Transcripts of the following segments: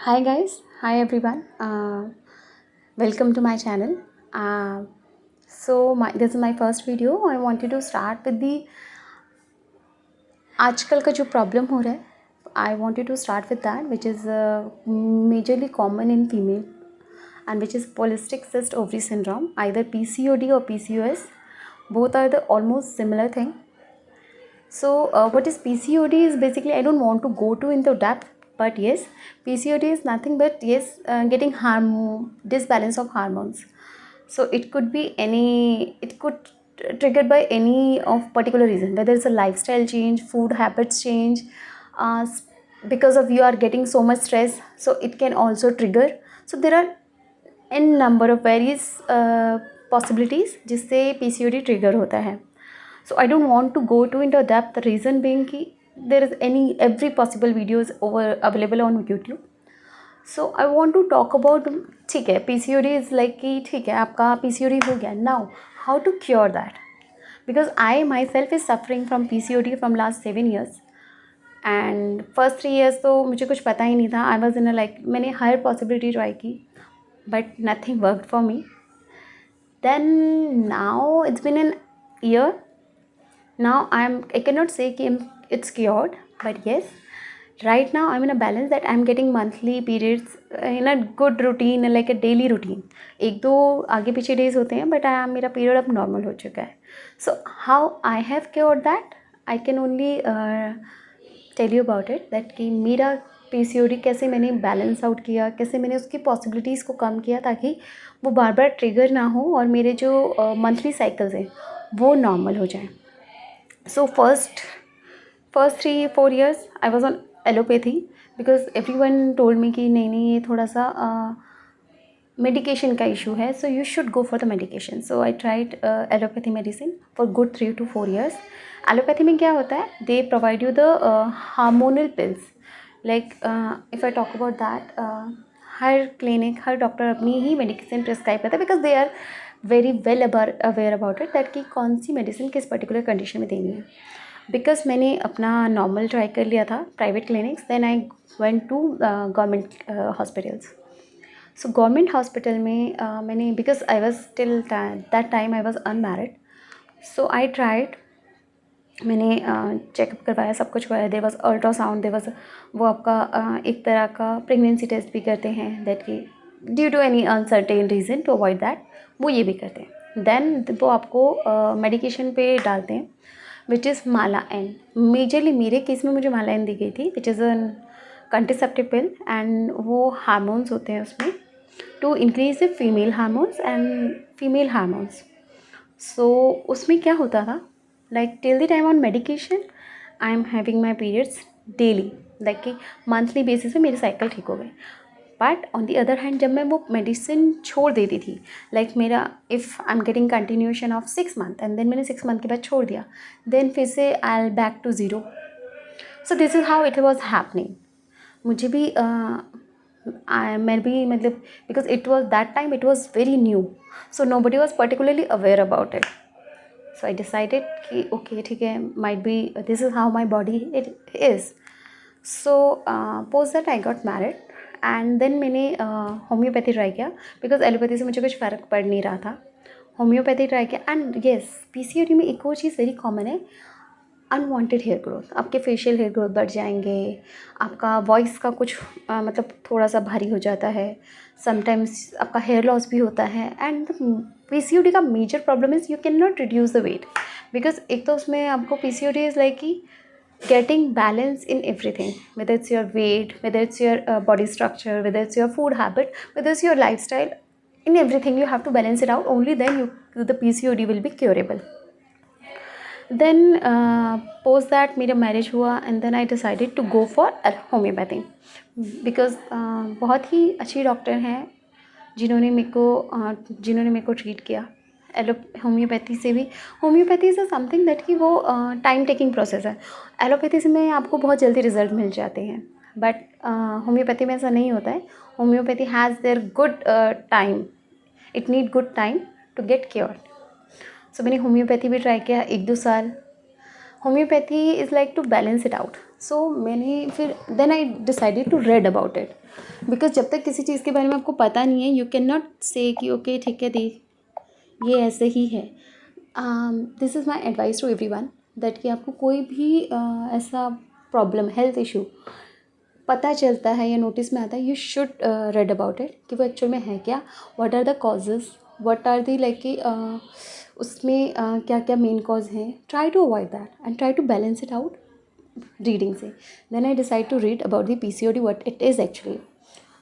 Hi guys, hi everyone. Welcome to my channel. This is my first video. I wanted to start with the आजकल का जो problem हो रहा है. I wanted to start with that, which is majorly common in female, and which is polycystic cyst ovary syndrome, either PCOD or PCOS. Both are the almost similar thing. So, what is PCOD is basically, I don't want to go to into depth, but yes, PCOD is nothing but getting disbalance of hormones. So it could be it could triggered by any of particular reason, whether it's a lifestyle change, food habits change, uh, because of you are getting so much stress, so it can also trigger. So there are n number of various possibilities जिससे PCOD trigger होता है. So I don't want to go to into depth. The reason being कि there is every possible videos available on YouTube. So I want to talk about, ठीक है, PCOD is like कि ठीक है आपका PCOD हो गया. Now how to cure that? Because I myself is suffering from PCOD from last 7 years. And first 3 years तो मुझे कुछ पता ही नहीं था. आई वॉज इन लाइक मैंने हर पॉसिबिलिटी ट्राई की, but nothing worked for me. Then now it's been an year. Now I cannot say कि it's cured, but yes, right now I'm in a balance that I'm getting monthly periods in a good routine, like a daily routine. एक दो आगे पीछे days होते हैं, but मेरा period अब normal हो चुका है. So how I have cured that, I can only tell you about it, that कि मेरा PCOD कैसे मैंने बैलेंस आउट किया, कैसे मैंने उसकी पॉसिबिलिटीज़ को कम किया ताकि वो बार बार ट्रिगर ना हो और मेरे जो मंथली साइकिल्स हैं वो नॉर्मल हो जाएं. So first 3-4 years I was on allopathy because everyone told me कि नहीं ये थोड़ा सा medication का issue है, so you should go for the medication. So I tried allopathy medicine for good 3 to 4 years. Allopathy में क्या होता है, they provide you the hormonal pills. Like if I talk about that, हर clinic हर doctor अपनी ही medicine prescribe करता है because they are very well aware about it that कि कौन सी मेडिसिन किस पर्टिकुलर कंडीशन में देनी है. बिकॉज मैंने अपना नॉर्मल ट्राई कर लिया था private clinics, then I went to government hospitals. So government hospital में मैंने, because I was till that time I was unmarried, so I tried. मैंने चेकअप करवाया, सब कुछ करवाया. There was ultrasound, there was वो आपका एक तरह का प्रेगनेंसी टेस्ट भी करते हैं, दैट कि due to any uncertain reason to avoid that, वो ये भी करते हैं. देन वो आपको मेडिकेशन पे डालते हैं which is Mala N. Majorly मेरे केस में मुझे माला एन दी गई थी, which is an contraceptive pill, and वो हार्मोन्स होते हैं उसमें to increase the female hormones and female hormones. So उसमें क्या होता था, like till the time on medication I am having my periods daily, like कि मंथली बेसिस पे मेरी साइकिल ठीक हो गई. But on the other hand जब मैं वो मेडिसिन छोड़ देती थी, लाइक मेरा if I am getting continuation of 6 month and then मैंने 6 month के बाद छोड़ दिया, देन फिर से I'll back to zero. So this is how it was happening. मुझे भी मैं भी मतलब because it was that time it was very new, so nobody was particularly aware about it. So I decided कि okay ठीक है, might be this is how my body it is. So post that I got married and then मैंने homeopathy try किया because allopathy से मुझे कुछ फ़र्क पड़ नहीं रहा था. होम्योपैथी ट्राई किया एंड येस, PCOD में एक और चीज़ वेरी कॉमन है, अनवांटेड हेयर ग्रोथ. आपके फेशियल हेयर ग्रोथ बढ़ जाएंगे, आपका वॉइस का कुछ मतलब थोड़ा सा भारी हो जाता है, समटाइम्स आपका हेयर लॉस भी होता है. एंड PCOD का major problem is you can not reduce the weight, because एक तो उसमें आपको PCOD इज़ लाइक कि getting balance in everything, whether it's your weight, whether it's your body structure, whether it's your food habit, whether it's your lifestyle, in everything you have to balance it out. Only then the PCOD will be curable. Then post that मेरा marriage हुआ and then I decided to go for homeopathy because बहुत ही अच्छी doctor हैं जिन्होंने मेरे को treat किया. होम्योपैथी से भी, होम्योपैथी से समथिंग दैट कि वो टाइम टेकिंग प्रोसेस है. एलोपैथी से में आपको बहुत जल्दी रिजल्ट मिल जाते हैं, बट होम्योपैथी में ऐसा नहीं होता है. Homeopathy has their good time, it need good time to get cure. So मैंने होम्योपैथी भी ट्राई किया 1-2 साल. Homeopathy is like to balance it out. So मैंने फिर then I decided to read about it, because जब तक किसी चीज़ के बारे में आपको पता नहीं है यू कैन नॉट से कि ओके ठीक है देख ये ऐसे ही है. This is my advice to everyone that कि आपको कोई भी ऐसा प्रॉब्लम हेल्थ इशू पता चलता है या नोटिस में आता है, you should read about it कि वो एक्चुअल में है क्या, what are the causes, what are the like कि उसमें क्या क्या मेन कॉज हैं. Try to avoid that and try to balance it out reading से. Then I decide to read about the PCOD what it is actually.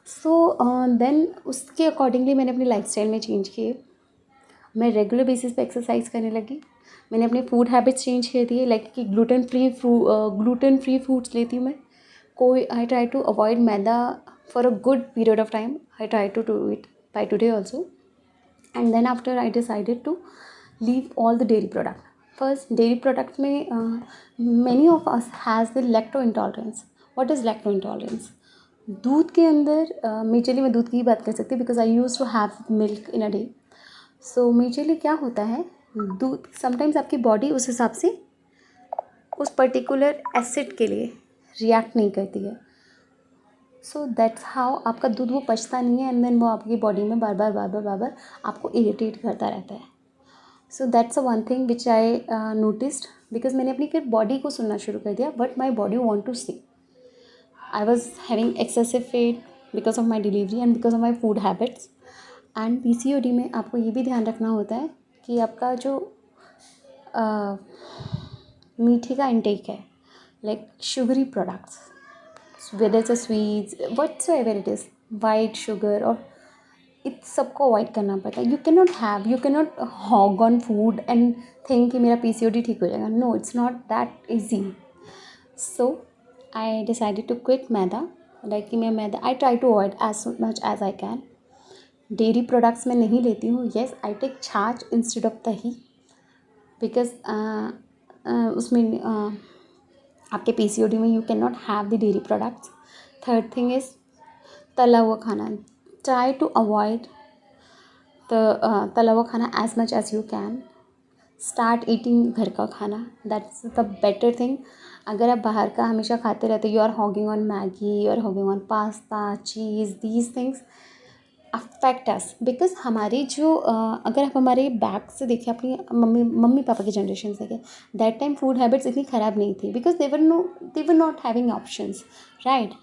So then उसके accordingly मैंने अपनी lifestyle में चेंज किए. मैं रेगुलर बेसिस पे exercise करने लगी. मैंने अपने फूड हैबिट्स चेंज कर दिए, लाइक कि ग्लूटेन फ्री फूड्स लेती हूँ मैं. कोई I try to avoid maida for a good period of time. I try to do it by today also. And then after I decided to leave all the dairy product. First dairy products में many of us has the lacto intolerance. What is lacto intolerance? दूध के अंदर majorly मैं दूध की ही बात कर सकती हूँ because I use to have milk in a day. So majorly क्या होता है, दूध समटाइम्स आपकी बॉडी उस हिसाब से उस पर्टिकुलर एसिड के लिए रिएक्ट नहीं करती है. सो दैट्स हाउ आपका दूध वो पचता नहीं है एंड देन वो आपकी बॉडी में बार बार आपको इरिटेट करता रहता है. So that's a one thing which I noticed because मैंने अपनी फिर बॉडी को सुनना शुरू कर दिया but my body want to see. I was having excessive weight because of my delivery and because of my food habits. And PCOD में आपको ये भी ध्यान रखना होता है कि आपका जो मीठे का इंटेक है, like sugary products, whether it's a sweets whatsoever it is, white sugar और इत सबको अवॉइड करना पड़ता है. You can not hog on food and think कि मेरा PCOD ठीक हो जाएगा. No, it's not that easy. So I decided to quit maida. Like कि मैं मैदा I try to avoid as much as I can. Dairy products मैं नहीं लेती हूँ. येस, आई टेक छाछ इंस्टेड ऑफ दही बिकॉज उसमें आपके PCOD में you can not have the dairy products. Third thing is तला हुआ खाना. ट्राई टू अवॉइड तला हुआ खाना as much as you can. Start eating घर का खाना. That's the better thing. अगर आप बाहर का हमेशा खाते रहते, you are hogging on Maggi, you are hogging on pasta, cheese, these things affect us because हमारी जो अगर आप हमारे बैक से देखें, अपनी मम्मी पापा की जनरेशन से देखें, दैट टाइम फूड हैबिट्स इतनी ख़राब नहीं थी because they were not having options, right.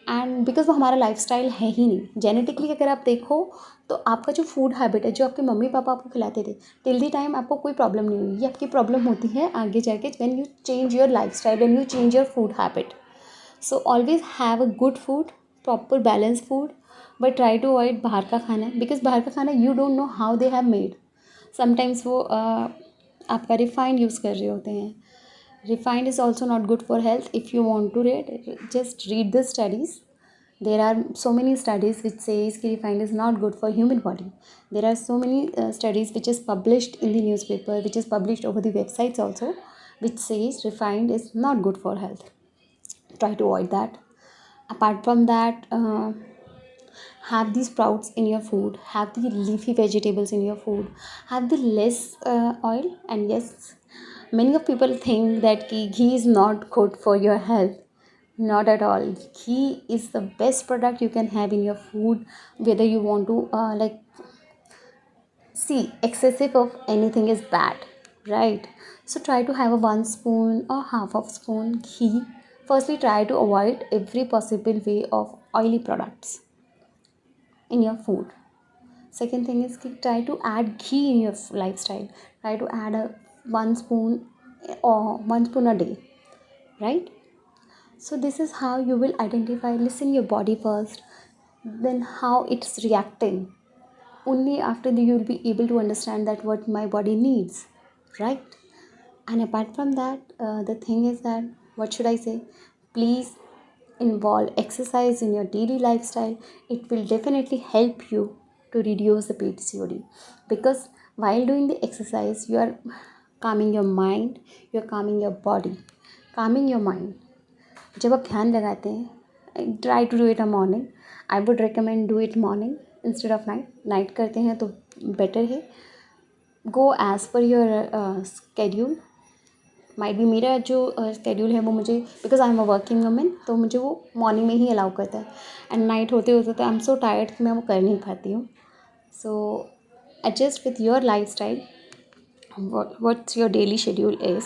And because वो हमारा लाइफस्टाइल है ही नहीं. जेनेटिकली अगर आप देखो तो आपका जो फूड हैबिट है, जो आपके मम्मी पापा आपको खिलाते थे, टिल द टाइम आपको कोई प्रॉब्लम नहीं हुई. ये आपकी प्रॉब्लम होती है आगे जाके when you change your lifestyle, when you change your food habit. So always have a good food, proper balance food, but try to avoid बाहर का खाना बिकॉज बाहर का खाना you don't know how they have made. Sometimes वो आपका refined use कर रहे होते हैं. Refined is also not good for health. If you want to read, just read the studies. There are so many studies which says कि refined is not good for human body. There are so many studies which is published in the newspaper, which is published over the websites also, which says refined is not good for health. Try to avoid that. Apart from that, have the sprouts in your food, have the leafy vegetables in your food, have the less oil. And yes, many of people think that ghee is not good for your health. Not at all. Ghee is the best product you can have in your food, whether you want to see, excessive of anything is bad, right? So try to have a 1 spoon or half of spoon ghee. Firstly, try to avoid every possible way of oily products in your food. Second thing is try to add ghee in your lifestyle. Try to add a 1 spoon or 1 spoon a day, right? So this is how you will identify, listen your body first, then how it's reacting. Only after that you will be able to understand that what my body needs, right? And apart from that, the thing is that, what should I say? Please involve exercise in your daily lifestyle. It will definitely help you to reduce the PCOD because while doing the exercise, you are calming your mind, you are calming your body, calming your mind. जब आप ध्यान लगाते हैं, try to do it a morning. I would recommend do it morning instead of night. Night करते हैं तो better है. Go as per your schedule. Might भी मेरा जो स्केड्यूल है वो मुझे, because I am a working women, तो मुझे वो मॉर्निंग में ही अलाउ करता है, एंड नाइट होते होते तो आई एम सो टायर्ड कि मैं वो कर नहीं पाती हूँ. So adjust with your life style, what's your daily schedule is.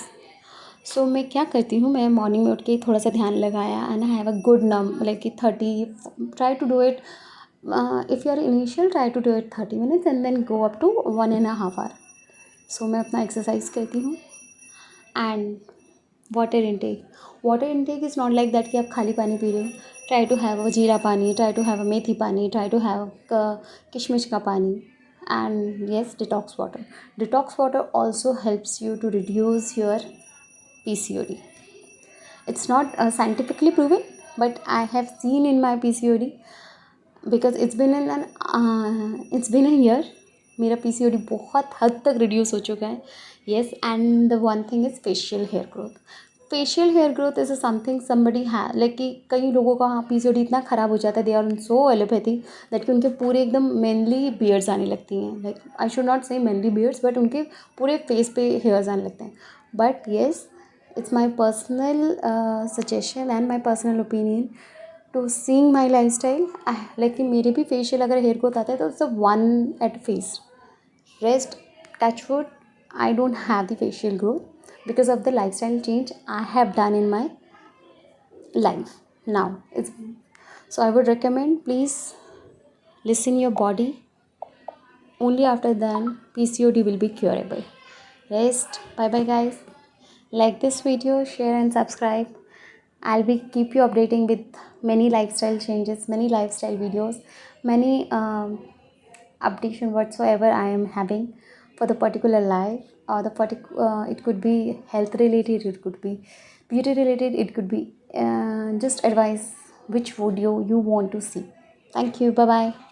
So मैं क्या करती हूँ, मैं मॉर्निंग में उठ के थोड़ा सा ध्यान लगाया and I have a good like कि 30, try to do it, if you are initial try to do it 30 minutes and then go up to 1.5 hour. So मैं अपना एक्सरसाइज करती हूँ. And water intake is not like that कि आप खाली पानी P रहे हो. ट्राई टू हैव अ जीरा पानी, ट्राई टू हैव अ मेथी पानी, ट्राई टू हैव किशमिश का पानी. And yes, detox water also helps you to reduce your PCOD. It's not scientifically proven, but I have seen in my PCOD, because it's been a year. मेरा PCOD बहुत हद तक reduce हो चुका है. Yes, and the one thing is facial hair growth. Facial hair growth is something somebody है, like कि कई लोगों का PCOD इतना ख़राब हो जाता है, they are so allopathy that कि उनके पूरे एकदम मेनली बियर्ड्स आने लगती हैं. Like I should not say mainly beards, but उनके पूरे फेस पे हेयर्स आने लगते हैं. But yes, it's my personal suggestion and my personal opinion to seeing my lifestyle. Like कि मेरे भी फेशियल अगर हेयर ग्रोथ आता है तो it's one at face. Rest, touch wood, I don't have the facial growth because of the lifestyle change I have done in my life now. So I would recommend, please listen your body. Only after then PCOD will be curable. Rest. Bye bye guys. Like this video, share and subscribe. I'll be keep you updating with many lifestyle changes, many lifestyle videos, many updation whatsoever I am having for the particular life, or it could be health related, it could be beauty related, it could be just advice which video you want to see. Thank you. Bye bye.